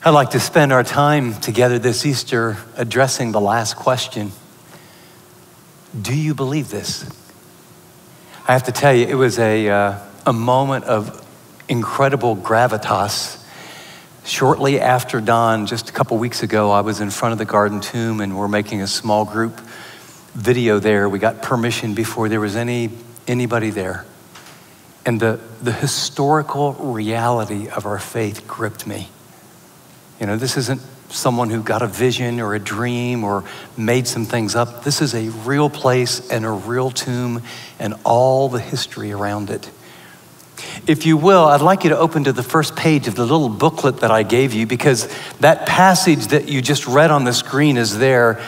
I'd like to spend our time together this Easter addressing the last question. Do you believe this? I have to tell you, it was a moment of incredible gravitas. Shortly after dawn, just a couple weeks ago, I was in front of the Garden Tomb and we're making a small group video there. We got permission before there was anybody there. And the historical reality of our faith gripped me. You know, this isn't someone who got a vision or a dream or made some things up. This is a real place and a real tomb and all the history around it. If you will, I'd like you to open to the first page of the little booklet that I gave you, because that passage that you just read on the screen is there,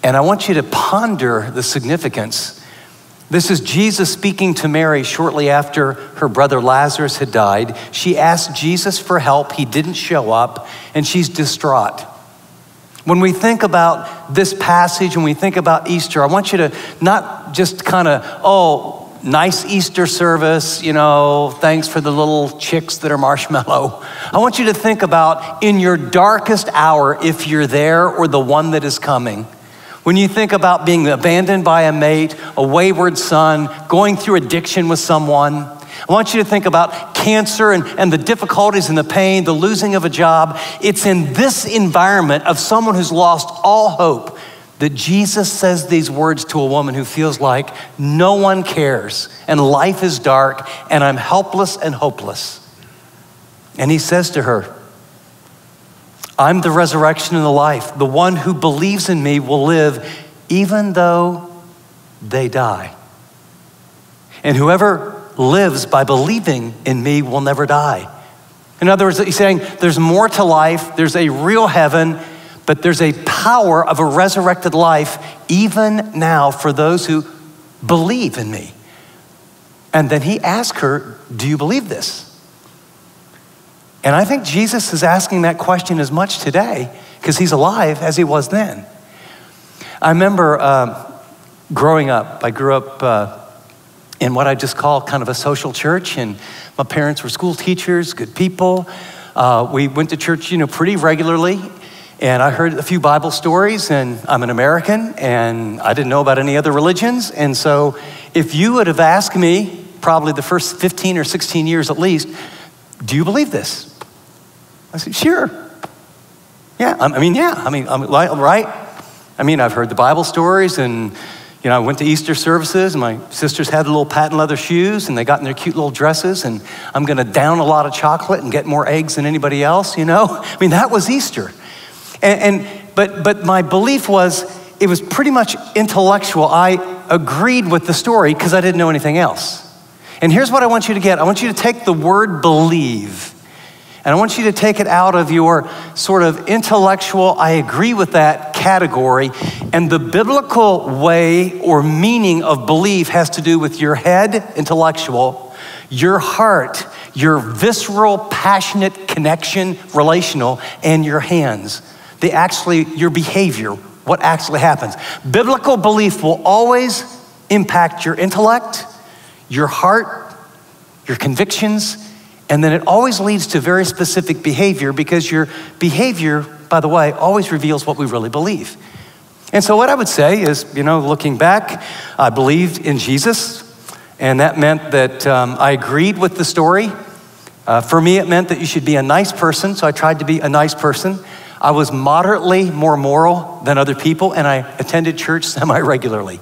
and I want you to ponder the significance. This is Jesus speaking to Mary shortly after her brother Lazarus had died. She asked Jesus for help. He didn't show up, and she's distraught. When we think about this passage, when we think about Easter, I want you to not just kind of, nice Easter service, thanks for the little chicks that are marshmallow. I want you to think about in your darkest hour, if you're there or the one that is coming. When you think about being abandoned by a mate, a wayward son, going through addiction with someone, I want you to think about cancer and the difficulties and the pain, the losing of a job. It's in this environment of someone who's lost all hope that Jesus says these words to a woman who feels like no one cares and life is dark and I'm helpless and hopeless. And he says to her, I'm the resurrection and the life. The one who believes in me will live even though they die. And whoever lives by believing in me will never die. In other words, he's saying there's more to life, there's a real heaven, but there's a power of a resurrected life even now for those who believe in me. And then he asked her, do you believe this? And I think Jesus is asking that question as much today because he's alive as he was then. I remember growing up. I grew up in what I just call kind of a social church, and my parents were school teachers, good people. We went to church, pretty regularly, and I heard a few Bible stories, and I'm an American, and I didn't know about any other religions, and so if you would have asked me, probably the first 15 or 16 years at least, do you believe this? I said, sure. Yeah, right? I've heard the Bible stories, and I went to Easter services, and my sisters had little patent leather shoes, and they got in their cute little dresses, and I'm gonna down a lot of chocolate and get more eggs than anybody else, that was Easter. But my belief was, it was pretty much intellectual. I agreed with the story because I didn't know anything else. And here's what I want you to get. I want you to take the word believe, and I want you to take it out of your sort of intellectual, I agree with that category, and the biblical way or meaning of belief has to do with your head, intellectual, your heart, your visceral, passionate connection, relational, and your hands. Your behavior, what actually happens. Biblical belief will always impact your intellect, your heart, your convictions, and then it always leads to very specific behavior, because your behavior, by the way, always reveals what we really believe. And so what I would say is, looking back, I believed in Jesus, and that meant that I agreed with the story. For me, it meant that you should be a nice person, so I tried to be a nice person. I was moderately more moral than other people, and I attended church semi-regularly.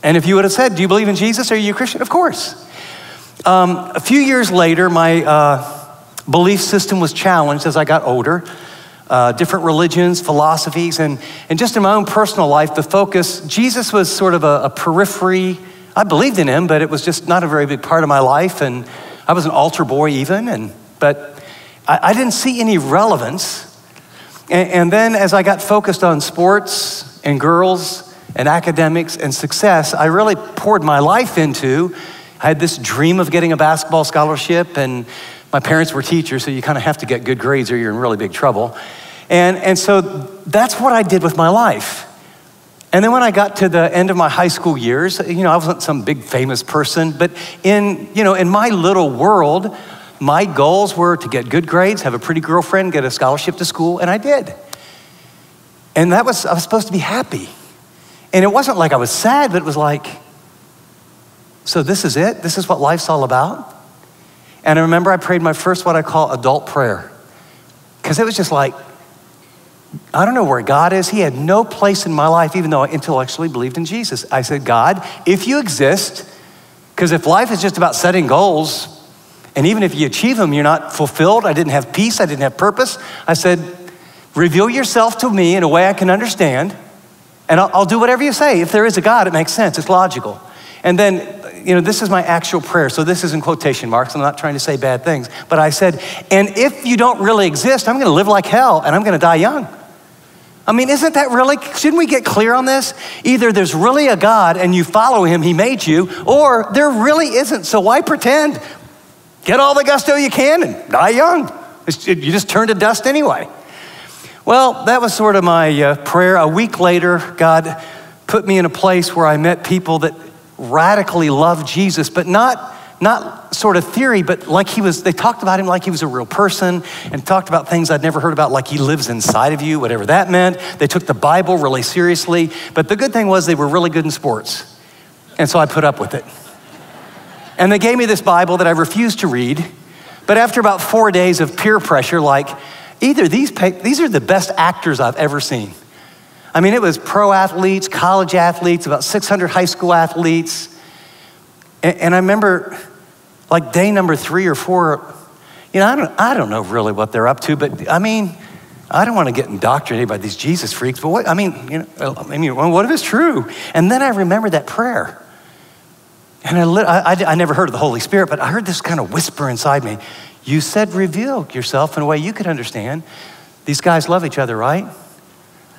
And if you would have said, do you believe in Jesus? Are you a Christian? Of course. A few years later, my belief system was challenged as I got older. Different religions, philosophies, and just in my own personal life, the focus, Jesus was sort of a periphery. I believed in him, but it was just not a very big part of my life, and I was an altar boy even, but I didn't see any relevance. And then as I got focused on sports and girls and academics and success, I really poured my life into. I had this dream of getting a basketball scholarship, and my parents were teachers, so you kind of have to get good grades or you're in really big trouble. And so that's what I did with my life. And then when I got to the end of my high school years, I wasn't some big famous person, but in my little world, my goals were to get good grades, have a pretty girlfriend, get a scholarship to school, and I did. And I was supposed to be happy. And it wasn't like I was sad, but it was like, so this is it? This is what life's all about? And I remember I prayed my first what I call adult prayer. Because it was just like, I don't know where God is. He had no place in my life, even though I intellectually believed in Jesus. I said, God, if you exist, because if life is just about setting goals, and even if you achieve them, you're not fulfilled, I didn't have peace, I didn't have purpose. I said, reveal yourself to me in a way I can understand, and I'll do whatever you say. If there is a God, it makes sense, it's logical. And then, this is my actual prayer, so this is in quotation marks. I'm not trying to say bad things, but I said, and if you don't really exist, I'm gonna live like hell, and I'm gonna die young. I mean, isn't that really, shouldn't we get clear on this? Either there's really a God and you follow him, he made you, or there really isn't, so why pretend? Get all the gusto you can and die young. You just turn to dust anyway. Well, that was sort of my prayer. A week later, God put me in a place where I met people that radically loved Jesus, but not sort of theory, but they talked about him like he was a real person and talked about things I'd never heard about, like he lives inside of you, whatever that meant. They took the Bible really seriously, but the good thing was they were really good in sports. And so I put up with it. And they gave me this Bible that I refused to read, but after about 4 days of peer pressure, like either these are the best actors I've ever seen. I mean, it was pro athletes, college athletes, about 600 high school athletes. And I remember like day number 3 or 4, I don't know really what they're up to, but I mean, I don't want to get indoctrinated by these Jesus freaks, but what if it's true? And then I remember that prayer. And I never heard of the Holy Spirit, but I heard this kind of whisper inside me. You said reveal yourself in a way you could understand. These guys love each other, right?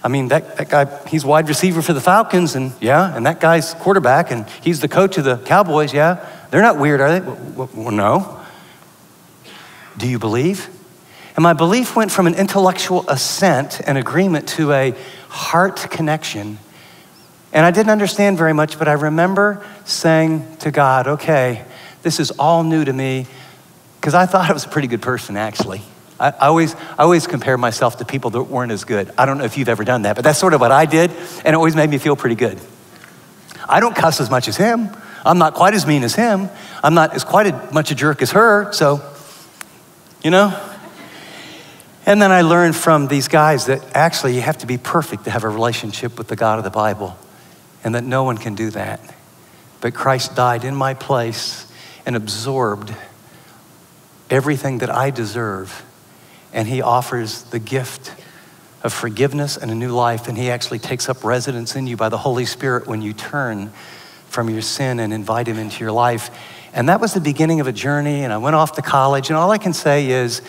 I mean, that guy, he's wide receiver for the Falcons, and that guy's quarterback, and he's the coach of the Cowboys, yeah? They're not weird, are they? Well, no. Do you believe? And my belief went from an intellectual assent and agreement to a heart connection. And I didn't understand very much, but I remember saying to God, okay, this is all new to me, because I thought I was a pretty good person, actually. I always compare myself to people that weren't as good. I don't know if you've ever done that, but that's sort of what I did, and it always made me feel pretty good. I don't cuss as much as him. I'm not quite as mean as him. I'm not as quite as much a jerk as her, so, And then I learned from these guys that actually you have to be perfect to have a relationship with the God of the Bible, and that no one can do that. But Christ died in my place and absorbed everything that I deserve. And he offers the gift of forgiveness and a new life. And he actually takes up residence in you by the Holy Spirit when you turn from your sin and invite him into your life. And that was the beginning of a journey. And I went off to college. And all I can say is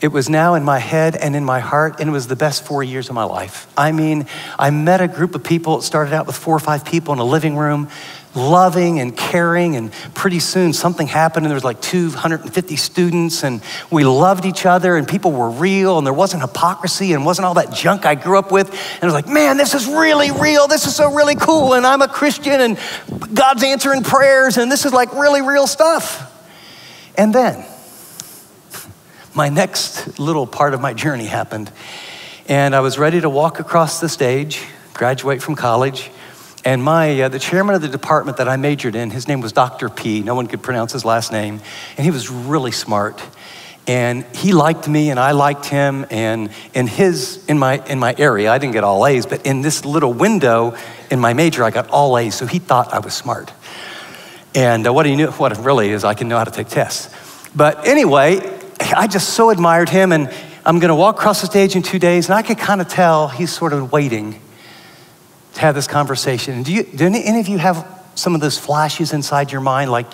it was now in my head and in my heart. And it was the best 4 years of my life. I mean, I met a group of people. It started out with 4 or 5 people in a living room, loving and caring, and pretty soon something happened and there was like 250 students, and we loved each other, and people were real, and there wasn't hypocrisy and wasn't all that junk I grew up with. And I was like, man, this is really real. This is so really cool, and I'm a Christian, and God's answering prayers, and this is like really real stuff. And then my next little part of my journey happened, and I was ready to walk across the stage, graduate from college. And the chairman of the department that I majored in, his name was Dr. P. No one could pronounce his last name. And he was really smart. And he liked me and I liked him. And in my area, I didn't get all A's, but in this little window in my major, I got all A's. So he thought I was smart. And what it really is, I can know how to take tests. But anyway, I just so admired him. And I'm gonna walk across the stage in 2 days, and I could kind of tell he's sort of waiting to have this conversation. And do any of you have some of those flashes inside your mind, like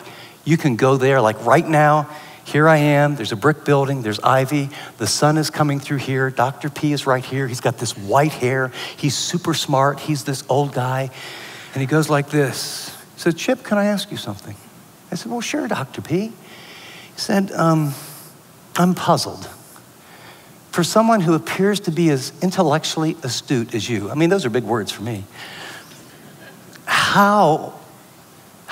you can go there, like right now, here I am, there's a brick building, there's ivy, the sun is coming through here, Dr. P is right here, he's got this white hair, he's super smart, he's this old guy, and he goes like this. He said, Chip, can I ask you something? I said, well, sure, Dr. P. He said, I'm puzzled. For someone who appears to be as intellectually astute as you, I mean, those are big words for me. How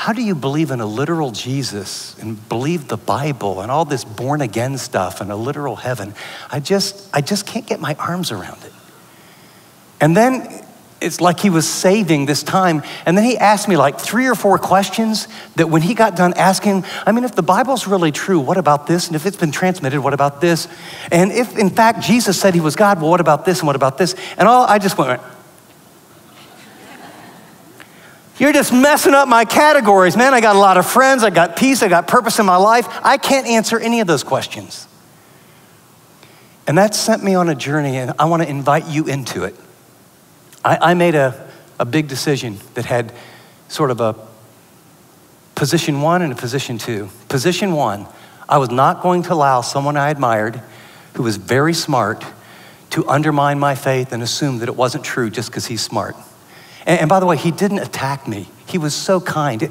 how do you believe in a literal Jesus and believe the Bible and all this born again stuff and a literal heaven? I just can't get my arms around it. And then it's like he was saving this time. And then he asked me like 3 or 4 questions that when he got done asking, I mean, if the Bible's really true, what about this? And if it's been transmitted, what about this? And if in fact Jesus said he was God, well, what about this and what about this? And I just went, you're just messing up my categories, man. I got a lot of friends, I got peace, I got purpose in my life. I can't answer any of those questions. And that sent me on a journey, and I want to invite you into it. I made a big decision that had sort of a position 1 and a position 2. Position 1, I was not going to allow someone I admired who was very smart to undermine my faith and assume that it wasn't true just because he's smart. And by the way, he didn't attack me. He was so kind.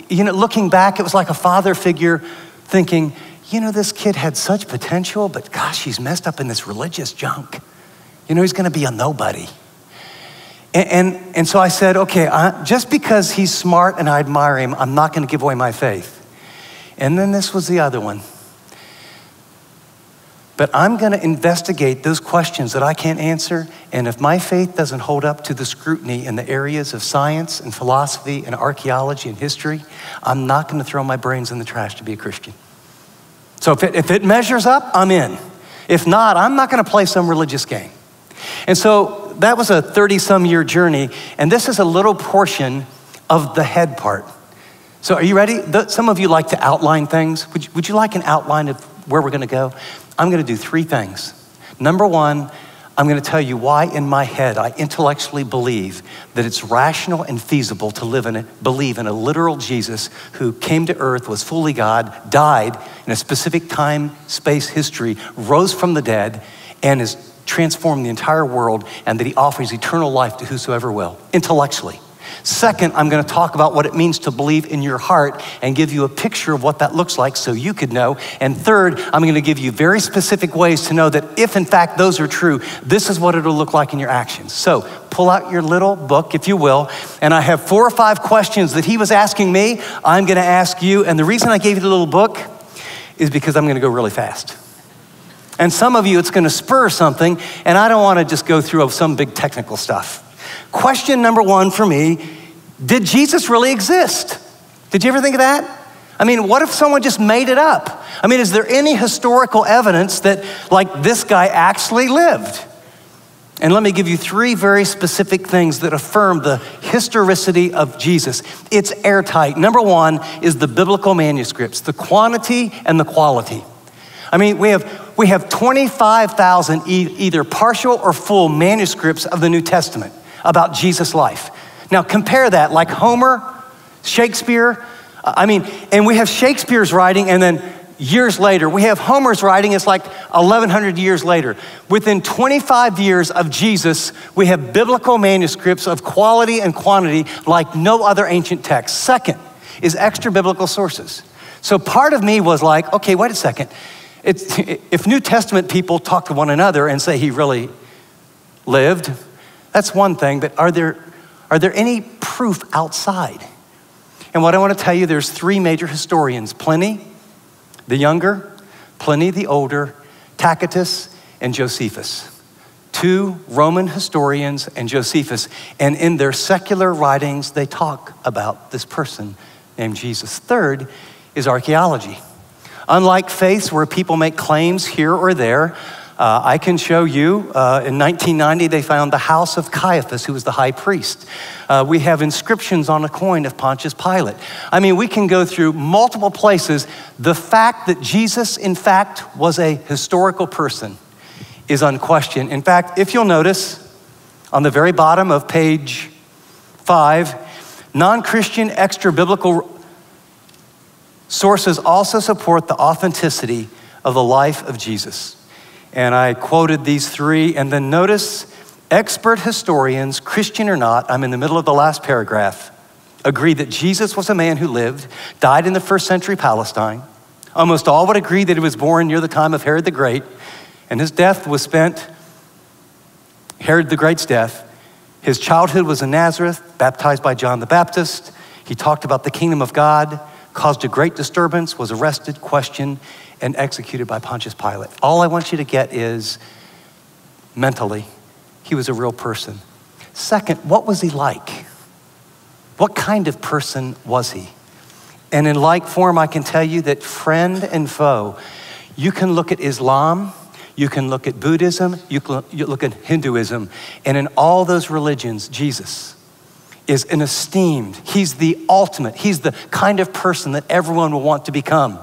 You know, looking back, it was like a father figure thinking, you know, this kid had such potential, but gosh, he's messed up in this religious junk. You know, he's gonna be a nobody. And so I said, okay, just because he's smart and I admire him, I'm not gonna give away my faith. And then this was the other one. But I'm gonna investigate those questions that I can't answer, and if my faith doesn't hold up to the scrutiny in the areas of science and philosophy and archaeology and history, I'm not gonna throw my brains in the trash to be a Christian. So if it measures up, I'm in. If not, I'm not gonna play some religious game. And so that was a 30-some-year journey, and this is a little portion of the head part. So are you ready? Some of you like to outline things. Would you like an outline of where we're gonna go? I'm gonna do 3 things. Number 1, I'm gonna tell you why in my head I intellectually believe that it's rational and feasible to believe in a literal Jesus who came to earth, was fully God, died in a specific time, space, history, rose from the dead, and has transformed the entire world, and that he offers eternal life to whosoever will, intellectually. Second, I'm gonna talk about what it means to believe in your heart and give you a picture of what that looks like so you could know. And third, I'm gonna give you very specific ways to know that if in fact those are true, this is what it'll look like in your actions. So pull out your little book, if you will, and I have 4 or 5 questions that he was asking me, I'm gonna ask you, and the reason I gave you the little book is because I'm gonna go really fast. And some of you, it's gonna spur something, and I don't wanna just go through some big technical stuff. Question number 1 for me, did Jesus really exist? Did you ever think of that? I mean, what if someone just made it up? I mean, is there any historical evidence that like this guy actually lived? And let me give you 3 very specific things that affirm the historicity of Jesus. It's airtight. Number 1 is the biblical manuscripts, the quantity and the quality. I mean, we have 25,000 either partial or full manuscripts of the New Testament about Jesus' life. Now compare that, like Homer, Shakespeare, and we have Shakespeare's writing, and then years later, we have Homer's writing, it's like 1,100 years later. Within 25 years of Jesus, we have biblical manuscripts of quality and quantity like no other ancient text. Second is extra biblical sources. So part of me was like, okay, wait a second. If New Testament people talk to one another and say he really lived, that's one thing, but are there any proof outside? And what I want to tell you, there's 3 major historians, Pliny the younger, Pliny the older, Tacitus, and Josephus. 2 Roman historians and Josephus, and in their secular writings, they talk about this person named Jesus. Third is archaeology. Unlike faiths where people make claims here or there, I can show you, in 1990, they found the house of Caiaphas, who was the high priest. We have inscriptions on a coin of Pontius Pilate. I mean, we can go through multiple places. The fact that Jesus, in fact, was a historical person is unquestioned. In fact, if you'll notice, on the very bottom of page 5, non-Christian extra-biblical sources also support the authenticity of the life of Jesus. And I quoted these 3, and then notice, expert historians, Christian or not, I'm in the middle of the last paragraph, agree that Jesus was a man who lived, died in the 1st century Palestine. Almost all would agree that he was born near the time of Herod the Great, and his death was spent, Herod the Great's death. His childhood was in Nazareth, baptized by John the Baptist. He talked about the kingdom of God, caused a great disturbance, was arrested, questioned, and executed by Pontius Pilate. All I want you to get is mentally, he was a real person. Second, what was he like? What kind of person was he? And in like form, I can tell you that friend and foe, you can look at Islam, you can look at Buddhism, you look at Hinduism, and in all those religions, Jesus is an esteemed, he's the ultimate, he's the kind of person that everyone will want to become.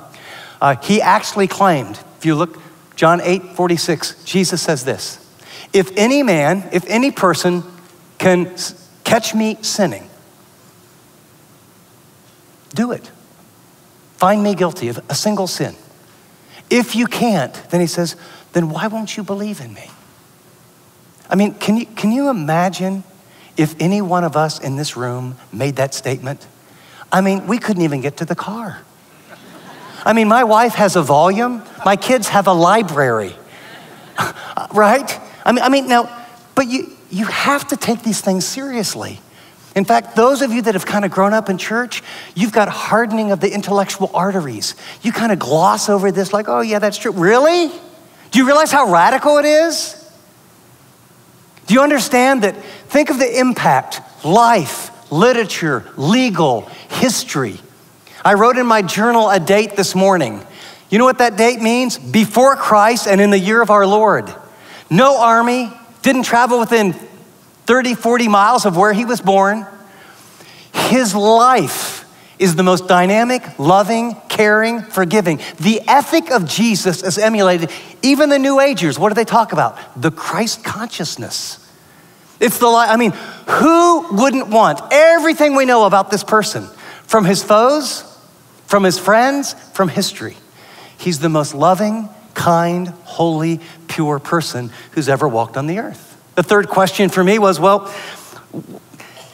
He actually claimed, if you look, John 8:46, Jesus says this, if any person can catch me sinning, do it. Find me guilty of a single sin. If you can't, then he says, then why won't you believe in me? I mean, can you imagine if any one of us in this room made that statement? I mean, we couldn't even get to the car. I mean, my wife has a volume. My kids have a library, right? I mean, now, but you have to take these things seriously. In fact, those of you that have kind of grown up in church, you've got hardening of the intellectual arteries. You kind of gloss over this like, oh yeah, that's true. Really? Do you realize how radical it is? Do you understand that? Think of the impact, life, literature, legal, history. I wrote in my journal a date this morning. You know what that date means? Before Christ and in the year of our Lord. No army, didn't travel within 30, 40 miles of where he was born. His life is the most dynamic, loving, caring, forgiving. The ethic of Jesus is emulated. Even the New Agers, what do they talk about? The Christ consciousness. It's the life, I mean, who wouldn't want everything we know about this person? From his foes, from his friends, from history. He's the most loving, kind, holy, pure person who's ever walked on the earth. The third question for me was, well,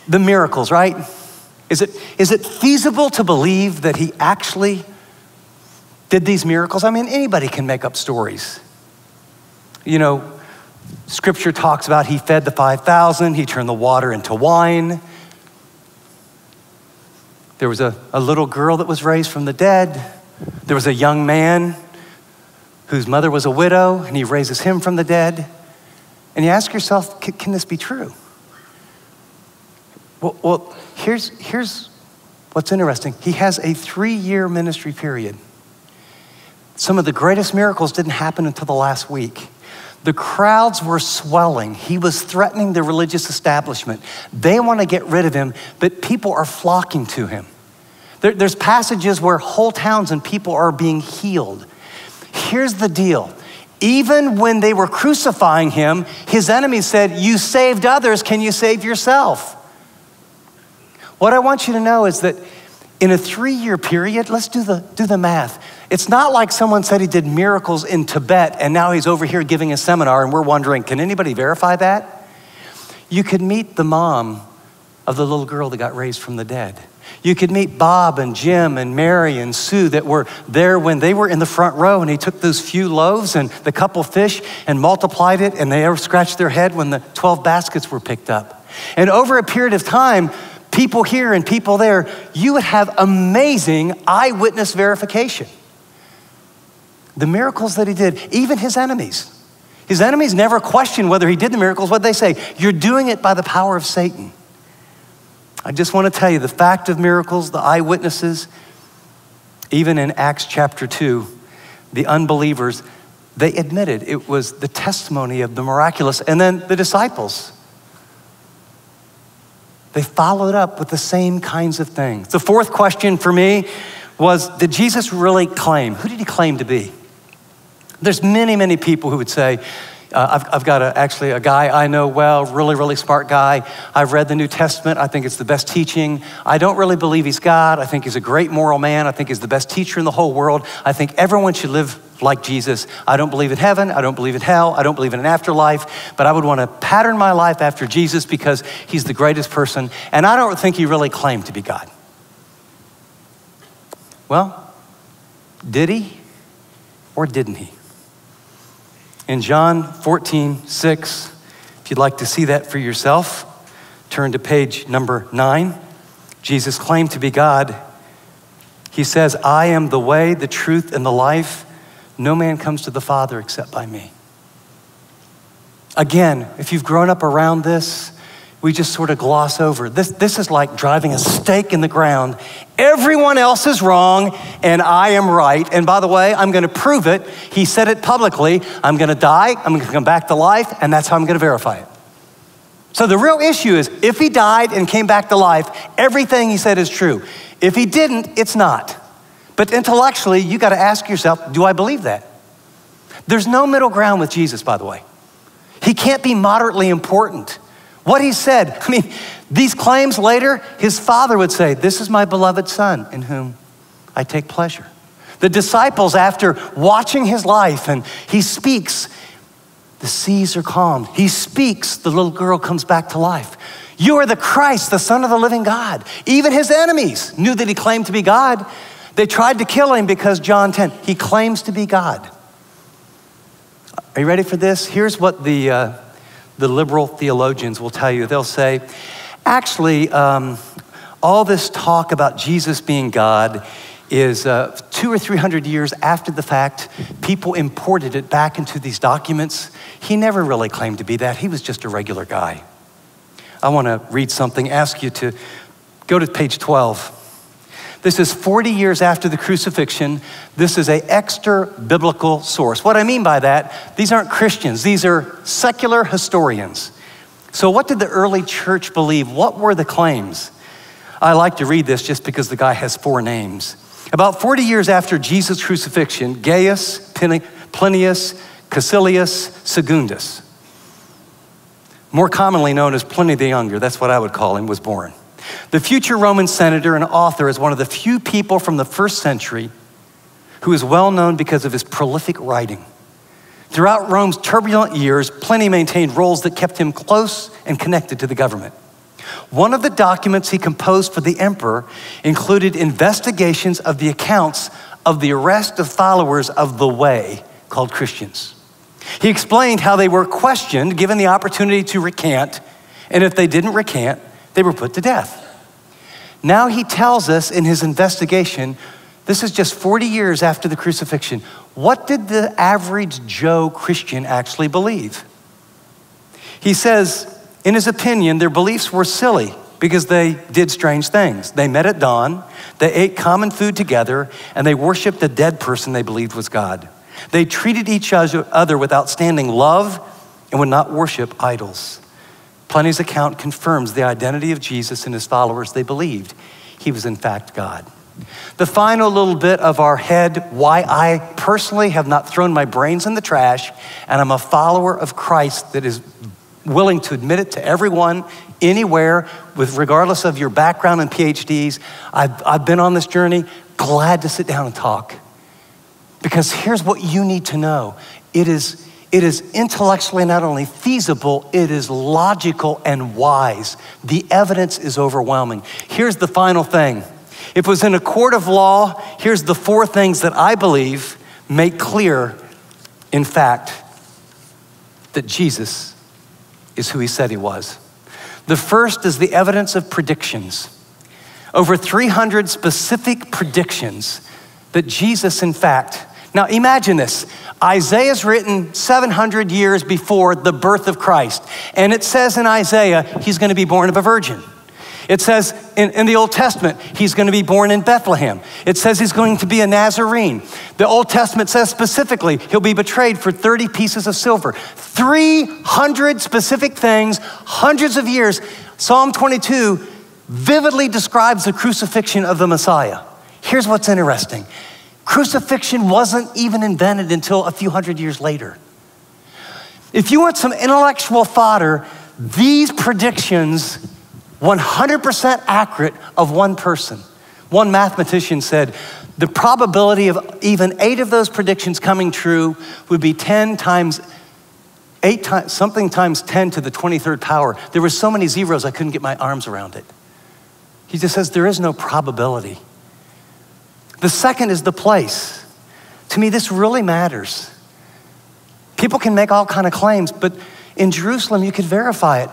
the miracles, right? Is it feasible to believe that he actually did these miracles? I mean, anybody can make up stories. You know, Scripture talks about he fed the 5,000, he turned the water into wine. There was a little girl that was raised from the dead. There was a young man whose mother was a widow, and he raises him from the dead. And you ask yourself, can this be true? Well, here's what's interesting. He has a 3-year ministry period. Some of the greatest miracles didn't happen until the last week. The crowds were swelling. He was threatening the religious establishment. They want to get rid of him, but people are flocking to him. There's passages where whole towns and people are being healed. Here's the deal. Even when they were crucifying him, his enemies said, you saved others, can you save yourself? What I want you to know is that in a 3-year period, let's do the math. It's not like someone said he did miracles in Tibet and now he's over here giving a seminar and we're wondering, can anybody verify that? You could meet the mom of the little girl that got raised from the dead. You could meet Bob and Jim and Mary and Sue that were there when they were in the front row and he took those few loaves and the couple fish and multiplied it and they ever scratched their head when the 12 baskets were picked up. And over a period of time, people here and people there, you would have amazing eyewitness verification. The miracles that he did, even his enemies. His enemies never questioned whether he did the miracles. What did they say? You're doing it by the power of Satan. I just want to tell you the fact of miracles, the eyewitnesses, even in Acts chapter 2, the unbelievers, they admitted it was the testimony of the miraculous. And then the disciples, they followed up with the same kinds of things. The fourth question for me was, did Jesus really claim? Who did he claim to be? There's many, many people who would say, I've got actually a guy I know well, really, really smart guy. I've read the New Testament. I think it's the best teaching. I don't really believe he's God. I think he's a great moral man. I think he's the best teacher in the whole world. I think everyone should live like Jesus. I don't believe in heaven. I don't believe in hell. I don't believe in an afterlife. But I would want to pattern my life after Jesus because he's the greatest person. And I don't think he really claimed to be God. Well, did he or didn't he? In John 14:6, if you'd like to see that for yourself, turn to page number 9. Jesus claimed to be God. He says, I am the way, the truth, and the life. No man comes to the Father except by me. Again, if you've grown up around this, we just sort of gloss over. This is like driving a stake in the ground. Everyone else is wrong and I am right. And by the way, I'm gonna prove it. He said it publicly. I'm gonna die, I'm gonna come back to life, and that's how I'm gonna verify it. So the real issue is, if he died and came back to life, everything he said is true. If he didn't, it's not. But intellectually, you gotta ask yourself, do I believe that? There's no middle ground with Jesus, by the way. He can't be moderately important. What he said, these claims later, his Father would say, this is my beloved Son in whom I take pleasure. The disciples, after watching his life, and he speaks, the seas are calmed. He speaks, the little girl comes back to life. You are the Christ, the Son of the living God. Even his enemies knew that he claimed to be God. They tried to kill him because John 10, he claims to be God. Are you ready for this? Here's what the liberal theologians will tell you. They'll say, actually, all this talk about Jesus being God is 200 or 300 years after the fact. People imported it back into these documents. He never really claimed to be that. He was just a regular guy. I want to read something, ask you to go to page 12. This is 40 years after the crucifixion. This is an extra biblical source. What I mean by that, these aren't Christians. These are secular historians. So what did the early church believe? What were the claims? I like to read this just because the guy has 4 names. About 40 years after Jesus' crucifixion, Gaius Plinius Caecilius Secundus, more commonly known as Pliny the Younger, that's what I would call him, was born. The future Roman senator and author is one of the few people from the first century who is well known because of his prolific writing. Throughout Rome's turbulent years, Pliny maintained roles that kept him close and connected to the government. One of the documents he composed for the emperor included investigations of the accounts of the arrest of followers of the Way, called Christians. He explained how they were questioned, given the opportunity to recant, and if they didn't recant, they were put to death. Now he tells us in his investigation, this is just 40 years after the crucifixion, what did the average Joe Christian actually believe? He says, in his opinion, their beliefs were silly because they did strange things. They met at dawn, they ate common food together, and they worshiped a dead person they believed was God. They treated each other with outstanding love and would not worship idols. Pliny's account confirms the identity of Jesus and his followers. They believed he was in fact God. The final little bit of our head, why I personally have not thrown my brains in the trash, and I'm a follower of Christ that is willing to admit it to everyone, anywhere, regardless of your background and PhDs. I've been on this journey, glad to sit down and talk. Because here's what you need to know. It is intellectually not only feasible, it is logical and wise. The evidence is overwhelming. Here's the final thing. If it was in a court of law, here's the 4 things that I believe make clear, in fact, that Jesus is who he said he was. The first is the evidence of predictions. Over 300 specific predictions that Jesus, in fact, now imagine this. Isaiah's written 700 years before the birth of Christ. And it says in Isaiah, he's gonna be born of a virgin. It says in the Old Testament, he's gonna be born in Bethlehem. It says he's going to be a Nazarene. The Old Testament says specifically, he'll be betrayed for 30 pieces of silver. 300 specific things, hundreds of years. Psalm 22 vividly describes the crucifixion of the Messiah. Here's what's interesting. Crucifixion wasn't even invented until a few hundred years later. If you want some intellectual fodder, these predictions, 100% accurate of one person. One mathematician said, the probability of even 8 of those predictions coming true would be 10 times 8 times, something times 10 to the 23rd power. There were so many zeros, I couldn't get my arms around it. He just says, there is no probability. The second is the place. To me, this really matters. People can make all kinds of claims, but in Jerusalem, you could verify it.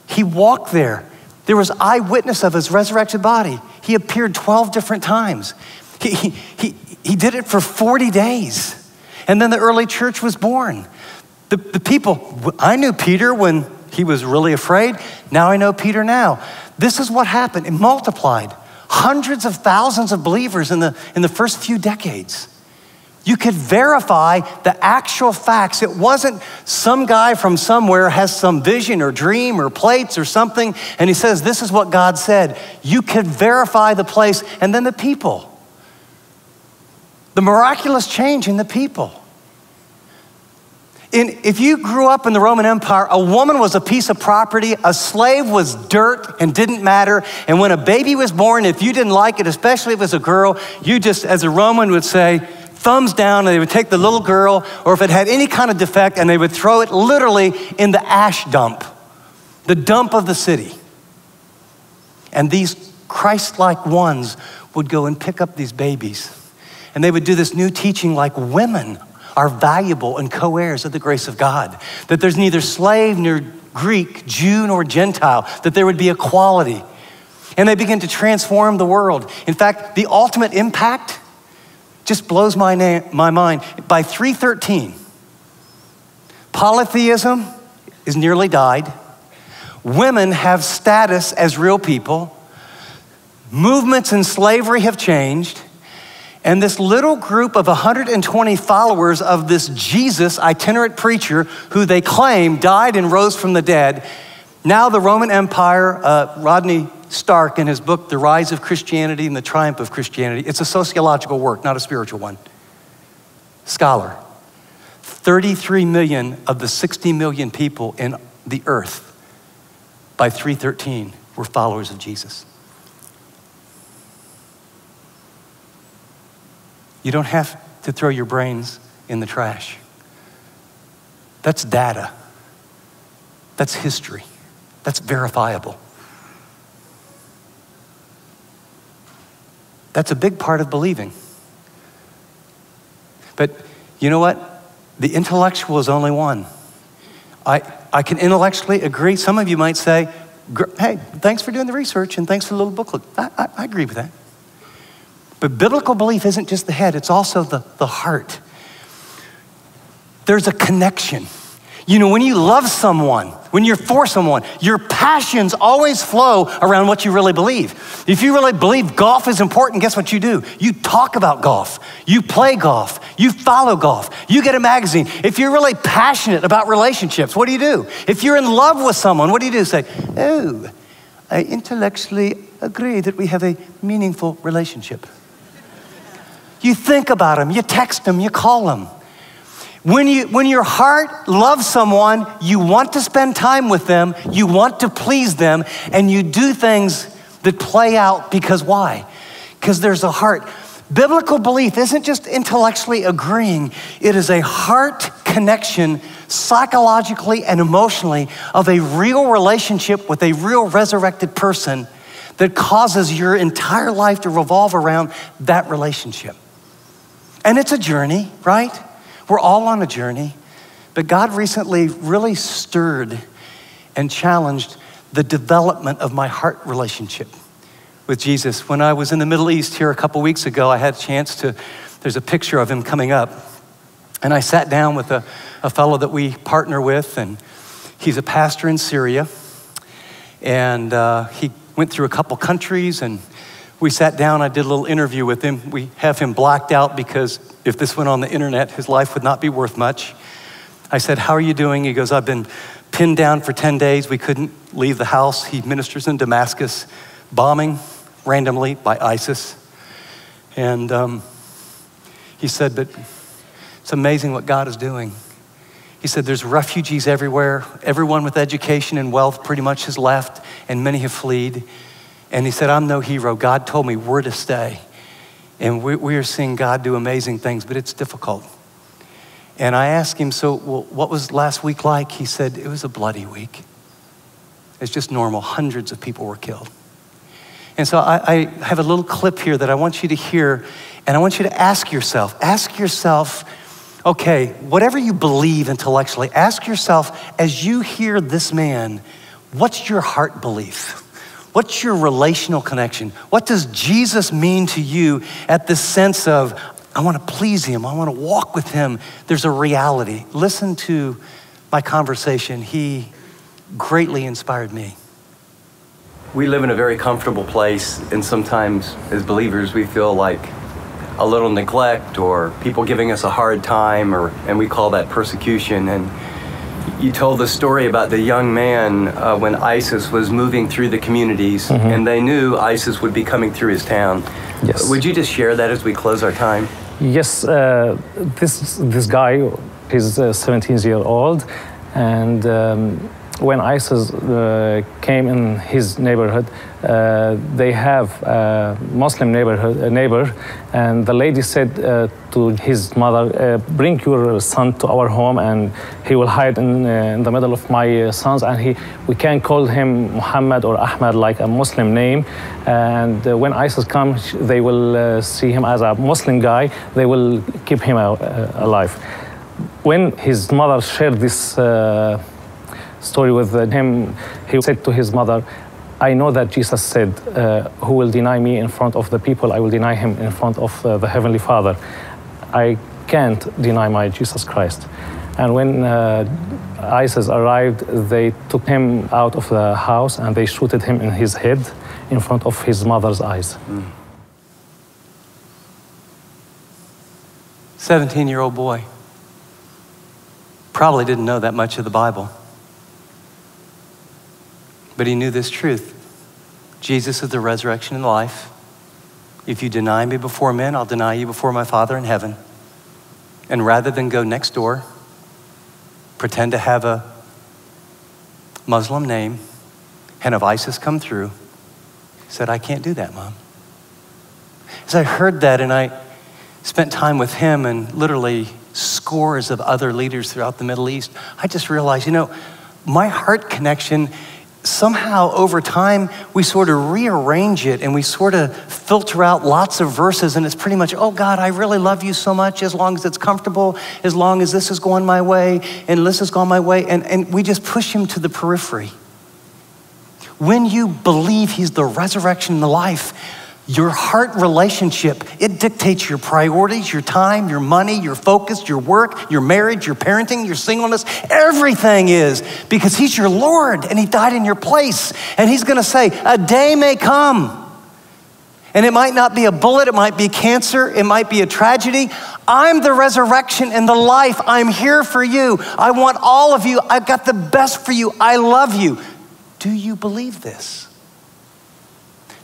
He walked there. There was eyewitness of his resurrected body. He appeared 12 different times. He did it for 40 days. And then the early church was born. The people, I knew Peter when he was really afraid. Now I know Peter now. This is what happened. It multiplied. Hundreds of thousands of believers in the first few decades. You could verify the actual facts. It wasn't some guy from somewhere has some vision or dream or plates or something, and he says, this is what God said. You could verify the place, and then the people. The miraculous change in the people. If you grew up in the Roman Empire, a woman was a piece of property, a slave was dirt and didn't matter, and when a baby was born, if you didn't like it, especially if it was a girl, you just, as a Roman would say, thumbs down, and they would take the little girl, or if it had any kind of defect, and they would throw it literally in the ash dump, the dump of the city. And these Christ-like ones would go and pick up these babies, and they would do this new teaching like women are valuable and co-heirs of the grace of God, that there's neither slave nor Greek, Jew nor Gentile, that there would be equality. And they begin to transform the world. In fact, the ultimate impact just blows my mind. By 313, polytheism is nearly died. Women have status as real people. Movements in slavery have changed. And this little group of 120 followers of this Jesus itinerant preacher who they claim died and rose from the dead, now the Roman Empire, Rodney Stark in his book, The Rise of Christianity and the Triumph of Christianity, it's a sociological work, not a spiritual one. Scholar, 33 million of the 60 million people in the earth by 313 were followers of Jesus. You don't have to throw your brains in the trash. That's data. That's history. That's verifiable. That's a big part of believing. But you know what? The intellectual is only one. I can intellectually agree. Some of you might say, hey, thanks for doing the research and thanks for the little booklet. I agree with that. But biblical belief isn't just the head, it's also the heart. There's a connection. You know, when you love someone, when you're for someone, your passions always flow around what you really believe. If you really believe golf is important, guess what you do? You talk about golf. You play golf. You follow golf. You get a magazine. If you're really passionate about relationships, what do? If you're in love with someone, what do? Say, oh, I intellectually agree that we have a meaningful relationship. You think about them, you text them, you call them. When your heart loves someone, you want to spend time with them, you want to please them, and you do things that play out because why? Because there's a heart. Biblical belief isn't just intellectually agreeing, it is a heart connection psychologically and emotionally of a real relationship with a real resurrected person that causes your entire life to revolve around that relationship. And it's a journey, right? We're all on a journey. But God recently really stirred and challenged the development of my heart relationship with Jesus. When I was in the Middle East here a couple weeks ago, I had a chance to, there's a picture of him coming up. And I sat down with a fellow that we partner with, and he's a pastor in Syria. And he went through a couple countries, and we sat down, I did a little interview with him. We have him blacked out because if this went on the internet, his life would not be worth much. I said, how are you doing? He goes, I've been pinned down for 10 days. We couldn't leave the house. He ministers in Damascus, bombing randomly by ISIS. And he said, but it's amazing what God is doing. He said, there's refugees everywhere. Everyone with education and wealth pretty much has left, and many have fled. And he said, I'm no hero. God told me we're to stay. And we are seeing God do amazing things, but it's difficult. And I asked him, so well, what was last week like? He said, it was a bloody week. It's just normal. Hundreds of people were killed. And so I have a little clip here that I want you to hear, and I want you to ask yourself, okay, whatever you believe intellectually, ask yourself, as you hear this man, what's your heart belief? What's your relational connection? What does Jesus mean to you at the sense of, I want to please him, I want to walk with him? There's a reality. Listen to my conversation. He greatly inspired me. We live in a very comfortable place, and sometimes as believers we feel like a little neglect or people giving us a hard time, and we call that persecution. And you told the story about the young man when ISIS was moving through the communities, and they knew ISIS would be coming through his town. Yes. Would you just share that as we close our time? Yes, this guy, he's 17-year-old, and when ISIS came in his neighborhood, they have a Muslim neighbor, and the lady said to his mother, bring your son to our home and he will hide in the middle of my sons, and we can call him Muhammad or Ahmad, like a Muslim name. And when ISIS comes, they will see him as a Muslim guy, they will keep him alive. When his mother shared this story with him, he said to his mother, I know that Jesus said, who will deny me in front of the people, I will deny him in front of the Heavenly Father. I can't deny my Jesus Christ. And when ISIS arrived, they took him out of the house and they shooted him in his head in front of his mother's eyes. 17-year-old boy. Probably didn't know that much of the Bible. But he knew this truth. Jesus is the resurrection and the life. If you deny me before men, I'll deny you before my Father in heaven. And rather than go next door, pretend to have a Muslim name, and have ISIS come through, he said, I can't do that, Mom. As I heard that, and I spent time with him and literally scores of other leaders throughout the Middle East, I just realized, my heart connection, somehow over time, we sort of rearrange it and we sort of filter out lots of verses, and it's pretty much, oh God, I really love you so much as long as it's comfortable, as long as this is going my way and this has gone my way, and we just push him to the periphery. When you believe he's the resurrection and the life, your heart relationship, it dictates your priorities, your time, your money, your focus, your work, your marriage, your parenting, your singleness. Everything is, because he's your Lord and he died in your place. And he's going to say, a day may come. And it might not be a bullet, it might be cancer, it might be a tragedy. I'm the resurrection and the life. I'm here for you. I want all of you. I've got the best for you. I love you. Do you believe this?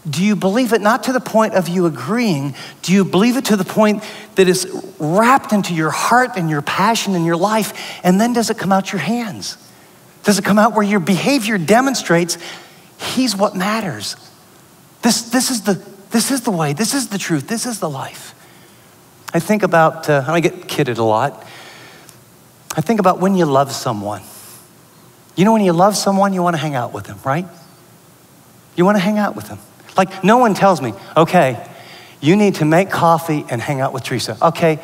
Do you believe it not to the point of you agreeing? Do you believe it to the point that is wrapped into your heart and your passion and your life? And then does it come out your hands? Does it come out where your behavior demonstrates he's what matters? This is the way, this is the truth, this is the life. I think about, I get kidded a lot. I think about when you love someone. When you love someone, you want to hang out with them, right? You want to hang out with them. Like, no one tells me, okay, you need to make coffee and hang out with Teresa. Okay,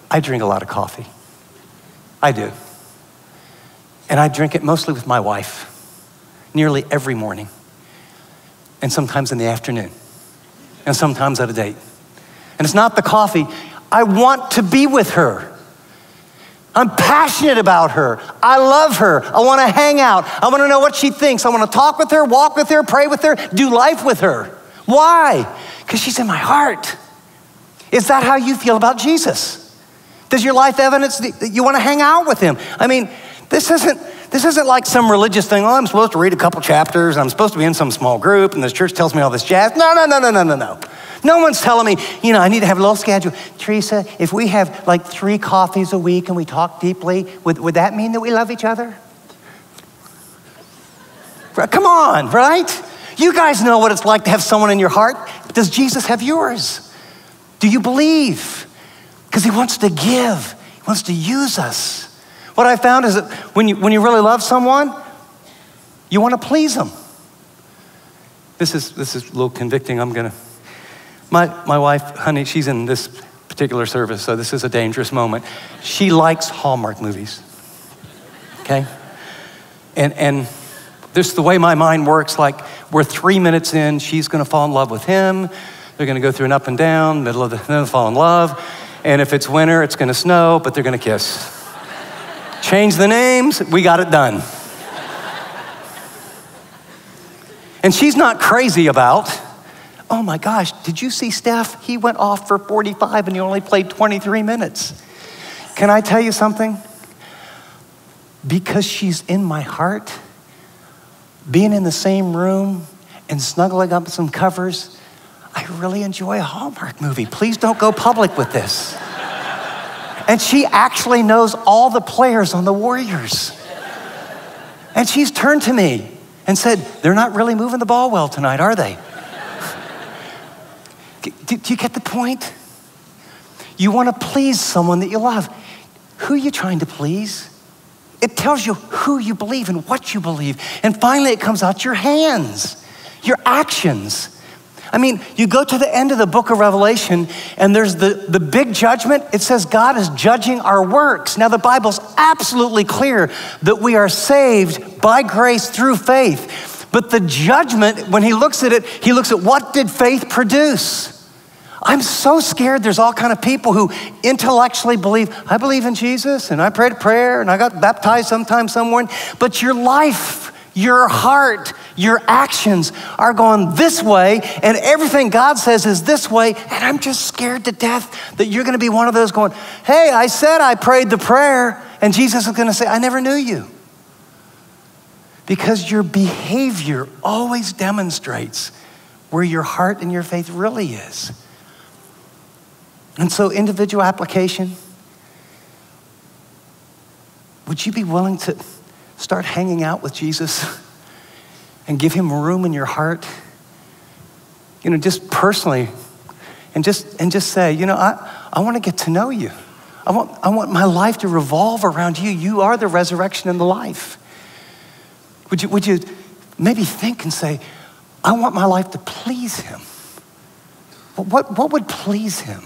I drink a lot of coffee. I do. And I drink it mostly with my wife, nearly every morning, and sometimes in the afternoon, and sometimes at a date. And it's not the coffee. I want to be with her. I'm passionate about her. I love her. I want to hang out. I want to know what she thinks. I want to talk with her, walk with her, pray with her, do life with her. Why? Because she's in my heart. Is that how you feel about Jesus? Does your life evidence that you want to hang out with him? I mean, this isn't like some religious thing. Oh, I'm supposed to read a couple chapters, and I'm supposed to be in some small group, and this church tells me all this jazz. No. No one's telling me, I need to have a little schedule. Teresa, if we have like 3 coffees a week and we talk deeply, would that mean that we love each other? Come on, right? You guys know what it's like to have someone in your heart. Does Jesus have yours? Do you believe? Because he wants to give. He wants to use us. What I found is that when you really love someone, you want to please them. This is a little convicting. My wife, honey, she's in this particular service, so this is a dangerous moment. She likes Hallmark movies, okay? And This is the way my mind works. Like, we're 3 minutes in, she's gonna fall in love with him. They're gonna go through an up and down, middle of the, then they'll fall in love. And if it's winter, it's gonna snow, but they're gonna kiss. Change the names, we got it done. And she's not crazy about, oh my gosh, did you see Steph? He went off for 45 and he only played 23 minutes. Can I tell you something? Because she's in my heart, being in the same room and snuggling up some covers, I really enjoy a Hallmark movie. Please don't go public with this. And she actually knows all the players on the Warriors. And she's turned to me and said, they're not really moving the ball well tonight, are they? Do you get the point? You want to please someone that you love. Who are you trying to please? It tells you who you believe and what you believe. And finally, it comes out your hands, your actions. I mean, you go to the end of the book of Revelation and there's the big judgment. It says God is judging our works. Now, the Bible's absolutely clear that we are saved by grace through faith. But the judgment, when he looks at it, he looks at what did faith produce? I'm so scared there's all kind of people who intellectually believe, I believe in Jesus and I prayed a prayer and I got baptized sometime somewhere. But your life, your heart, your actions are going this way and everything God says is this way. And I'm just scared to death that you're gonna be one of those going, hey, I said I prayed the prayer, and Jesus is gonna say, I never knew you. Because your behavior always demonstrates where your heart and your faith really is. And so individual application, would you be willing to start hanging out with Jesus and give him room in your heart? You know, just personally, and just say, you know, I want to get to know you. I want my life to revolve around you. You are the resurrection and the life. Would you maybe think and say, I want my life to please him? What would please him?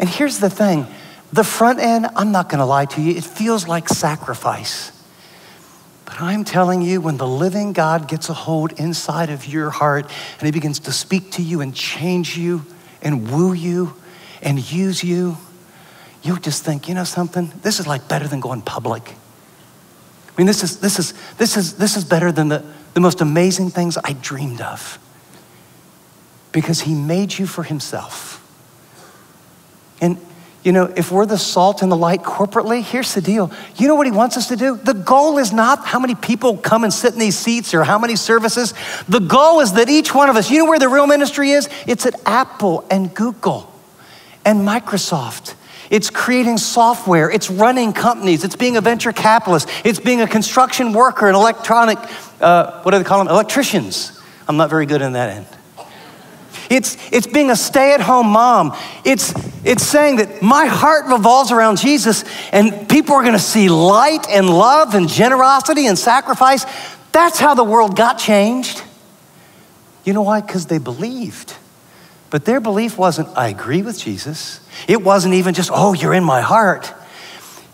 And here's the thing, the front end, I'm not gonna lie to you, it feels like sacrifice. But I'm telling you, when the living God gets a hold inside of your heart and he begins to speak to you and change you and woo you and use you, you'll just think, you know something? This is like better than going public. I mean, this is better than the most amazing things I dreamed of. Because he made you for himself. And you know, if we're the salt and the light corporately, here's the deal. You know what he wants us to do? The goal is not how many people come and sit in these seats or how many services. The goal is that each one of us, you know where the real ministry is? It's at Apple and Google and Microsoft. It's creating software. It's running companies. It's being a venture capitalist. It's being a construction worker, an electronic, what do they call them? Electricians. I'm not very good in that end. It's being a stay-at-home mom. It's saying that my heart revolves around Jesus and people are gonna see light and love and generosity and sacrifice. That's how the world got changed. You know why? Because they believed. But their belief wasn't, I agree with Jesus. It wasn't even just, oh, you're in my heart.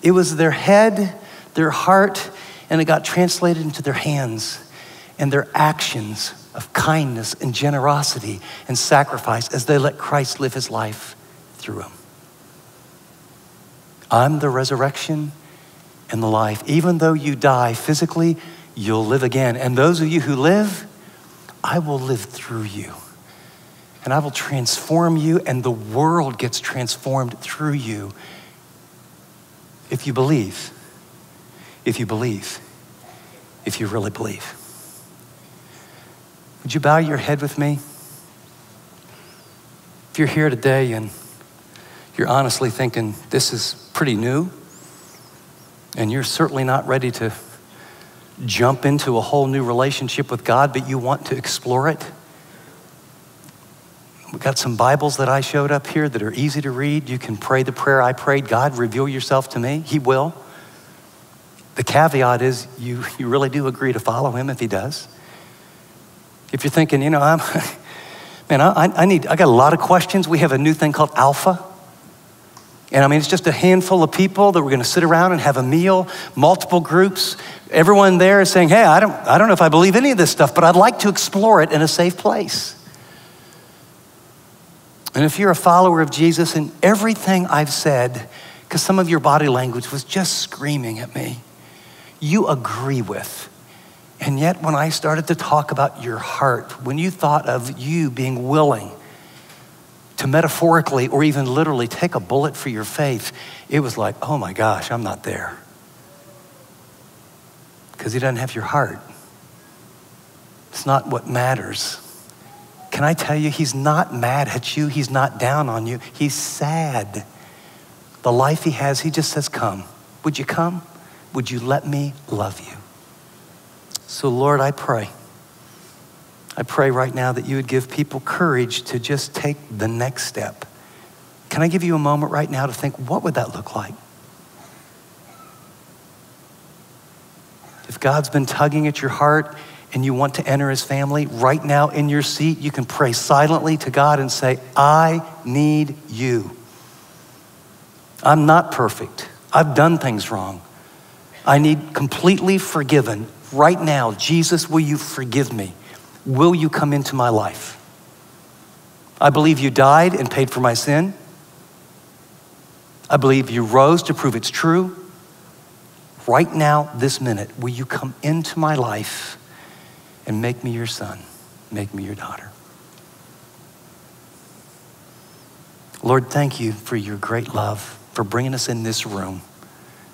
It was their head, their heart, and it got translated into their hands and their actions of kindness and generosity and sacrifice as they let Christ live his life through them. I'm the resurrection and the life. Even though you die physically, you'll live again. And those of you who live, I will live through you. And I will transform you, and the world gets transformed through you if you believe. If you believe. If you really believe. Would you bow your head with me? If you're here today and you're honestly thinking, this is pretty new, and you're certainly not ready to jump into a whole new relationship with God, but you want to explore it. We've got some Bibles that I showed up here that are easy to read. You can pray the prayer I prayed. God, reveal yourself to me. He will. The caveat is you really do agree to follow him if he does. If you're thinking, you know, I got a lot of questions. We have a new thing called Alpha. And I mean, it's just a handful of people that we're gonna sit around and have a meal, multiple groups, Everyone there is saying, hey, I don't know if I believe any of this stuff, but I'd like to explore it in a safe place. And if you're a follower of Jesus and everything I've said, because some of your body language was just screaming at me, you agree with. And yet when I started to talk about your heart, when you thought of you being willing to metaphorically or even literally take a bullet for your faith, it was like, oh my gosh, I'm not there. Because he doesn't have your heart. It's not what matters. Can I tell you, he's not mad at you. He's not down on you. He's sad. The life he has, he just says, come. Would you come? Would you let me love you? So Lord, I pray right now that you would give people courage to just take the next step. Can I give you a moment right now to think, what would that look like? If God's been tugging at your heart and you want to enter his family, right now in your seat, you can pray silently to God and say, I need you. I'm not perfect. I've done things wrong. I need completely forgiven. Right now, Jesus, will you forgive me? Will you come into my life? I believe you died and paid for my sin. I believe you rose to prove it's true. Right now, this minute, will you come into my life and make me your son, make me your daughter? Lord, thank you for your great love, for bringing us in this room.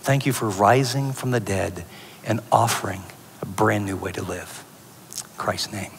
Thank you for rising from the dead and offering a brand new way to live. In Christ's name.